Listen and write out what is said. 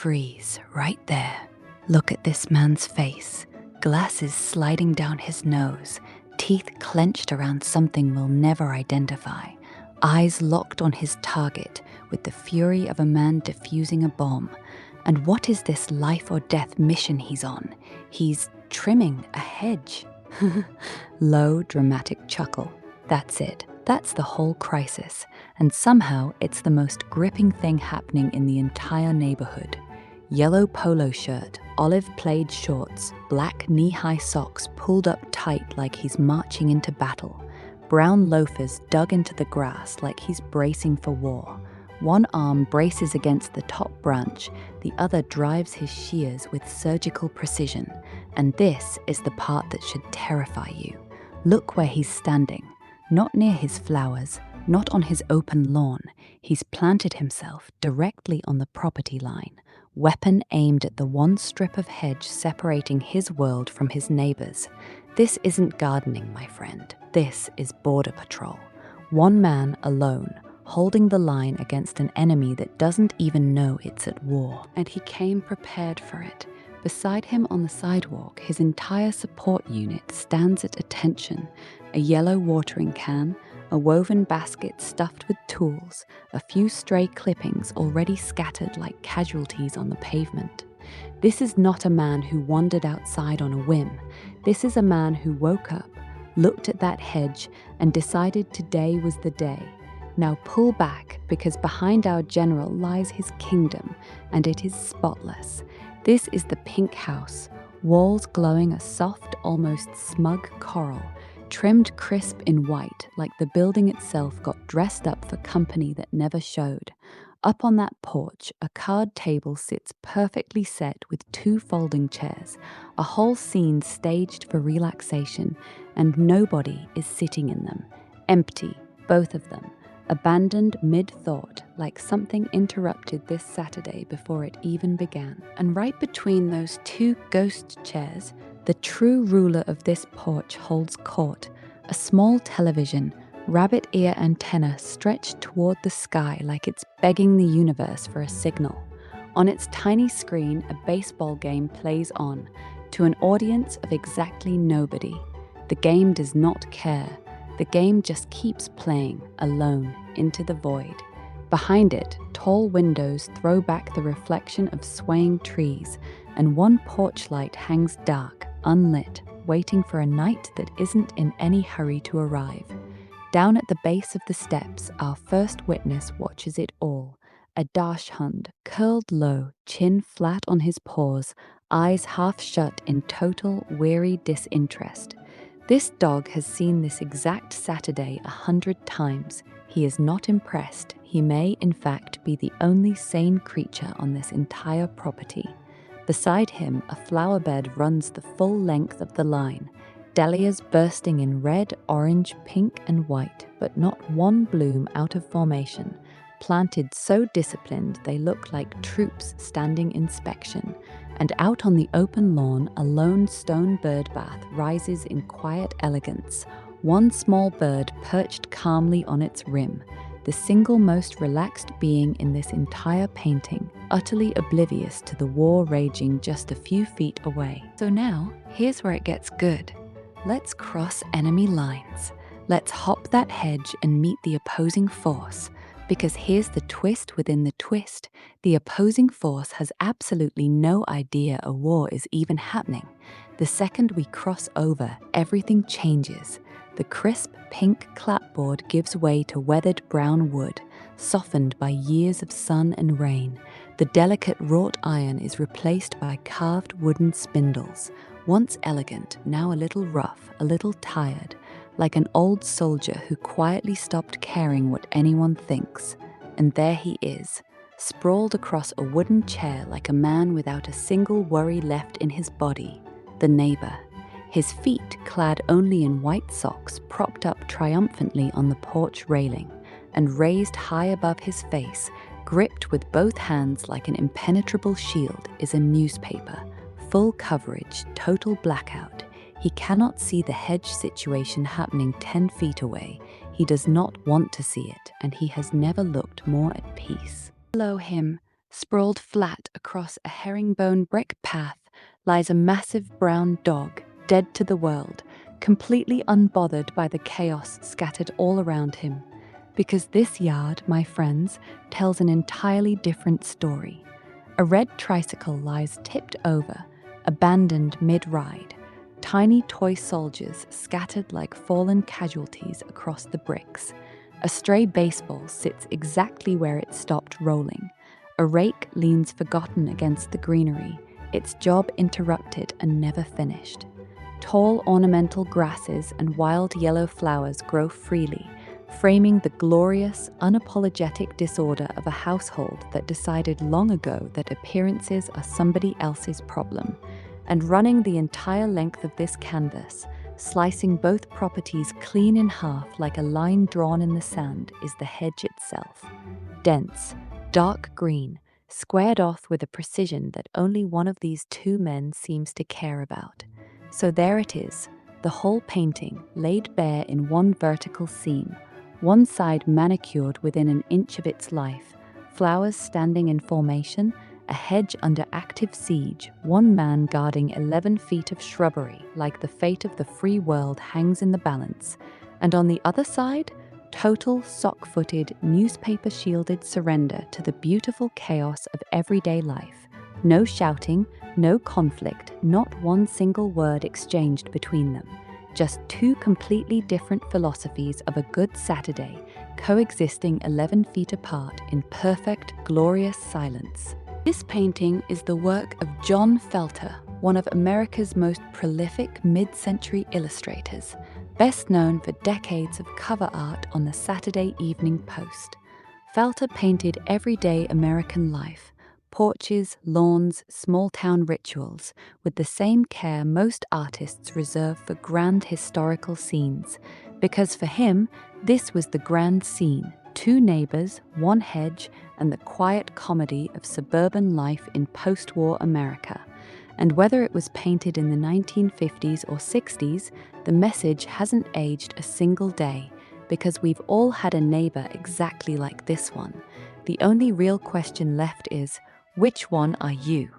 Freeze, right there. Look at this man's face. Glasses sliding down his nose, teeth clenched around something we'll never identify, eyes locked on his target with the fury of a man defusing a bomb. And what is this life or death mission he's on? He's trimming a hedge. Low, dramatic chuckle. That's it. That's the whole crisis. And somehow it's the most gripping thing happening in the entire neighborhood. Yellow polo shirt, olive plaid shorts, black knee-high socks pulled up tight like he's marching into battle. Brown loafers dug into the grass like he's bracing for war. One arm braces against the top branch, the other drives his shears with surgical precision. And this is the part that should terrify you. Look where he's standing. Not near his flowers, not on his open lawn. He's planted himself directly on the property line, weapon aimed at the one strip of hedge separating his world from his neighbor's. This isn't gardening, my friend. This is border patrol. One man alone, holding the line against an enemy that doesn't even know it's at war. And he came prepared for it. Beside him on the sidewalk, his entire support unit stands at attention. A yellow watering can, a woven basket stuffed with tools, a few stray clippings already scattered like casualties on the pavement. This is not a man who wandered outside on a whim. This is a man who woke up, looked at that hedge, and decided today was the day. Now pull back, because behind our general lies his kingdom, and it is spotless. This is the pink house, walls glowing a soft, almost smug coral, trimmed crisp in white like the building itself got dressed up for company that never showed. Up on that porch, a card table sits perfectly set with 2 folding chairs, a whole scene staged for relaxation, and nobody is sitting in them. Empty, both of them. Abandoned mid-thought, like something interrupted this Saturday before it even began. And right between those 2 ghost chairs, the true ruler of this porch holds court, a small television, rabbit ear antenna stretched toward the sky like it's begging the universe for a signal. On its tiny screen, a baseball game plays on, to an audience of exactly nobody. The game does not care. The game just keeps playing, alone, into the void. Behind it, tall windows throw back the reflection of swaying trees, and one porch light hangs dark, unlit, waiting for a night that isn't in any hurry to arrive. Down at the base of the steps, our first witness watches it all. A dachshund, curled low, chin flat on his paws, eyes half shut in total, weary disinterest. This dog has seen this exact Saturday 100 times. He is not impressed. He may, in fact, be the only sane creature on this entire property. Beside him, a flower bed runs the full length of the line. Dahlias bursting in red, orange, pink, and white, but not one bloom out of formation. Planted so disciplined they look like troops standing inspection. And out on the open lawn, a lone stone bird bath rises in quiet elegance. One small bird perched calmly on its rim, the single most relaxed being in this entire painting, utterly oblivious to the war raging just a few feet away. So now, here's where it gets good. Let's cross enemy lines. Let's hop that hedge and meet the opposing force. Because here's the twist within the twist. The opposing force has absolutely no idea a war is even happening. The second we cross over, everything changes. The crisp pink clapboard gives way to weathered brown wood, softened by years of sun and rain. The delicate wrought iron is replaced by carved wooden spindles, once elegant, now a little rough, a little tired, like an old soldier who quietly stopped caring what anyone thinks. And there he is, sprawled across a wooden chair like a man without a single worry left in his body, the neighbor. His feet, clad only in white socks, propped up triumphantly on the porch railing, and raised high above his face, gripped with both hands like an impenetrable shield, is a newspaper. Full coverage, total blackout. He cannot see the hedge situation happening 10 feet away. He does not want to see it, and he has never looked more at peace. Below him, Sprawled flat across a herringbone brick path lies a massive brown dog, dead to the world, completely unbothered by the chaos scattered all around him. Because this yard, my friends, tells an entirely different story. A red tricycle lies tipped over, abandoned mid-ride. Tiny toy soldiers scattered like fallen casualties across the bricks. A stray baseball sits exactly where it stopped rolling. A rake leans forgotten against the greenery, its job interrupted and never finished. Tall ornamental grasses and wild yellow flowers grow freely, framing the glorious, unapologetic disorder of a household that decided long ago that appearances are somebody else's problem. And running the entire length of this canvas, slicing both properties clean in half like a line drawn in the sand, is the hedge itself. Dense, dark green, squared off with a precision that only one of these two men seems to care about. So there it is, the whole painting laid bare in one vertical seam, one side manicured within an inch of its life, flowers standing in formation, a hedge under active siege, one man guarding 11 feet of shrubbery like the fate of the free world hangs in the balance, and on the other side, total sock-footed, newspaper-shielded surrender to the beautiful chaos of everyday life. No shouting, no conflict, not one single word exchanged between them. Just two completely different philosophies of a good Saturday, coexisting 11 feet apart in perfect, glorious silence. This painting is the work of John Falter, one of America's most prolific mid-century illustrators, best known for decades of cover art on the Saturday Evening Post. Falter painted everyday American life, porches, lawns, small-town rituals, with the same care most artists reserve for grand historical scenes, because for him, this was the grand scene: two neighbors, one hedge, and the quiet comedy of suburban life in post-war America. And whether it was painted in the 1950s or 60s, the message hasn't aged a single day, because we've all had a neighbor exactly like this one. The only real question left is, which one are you?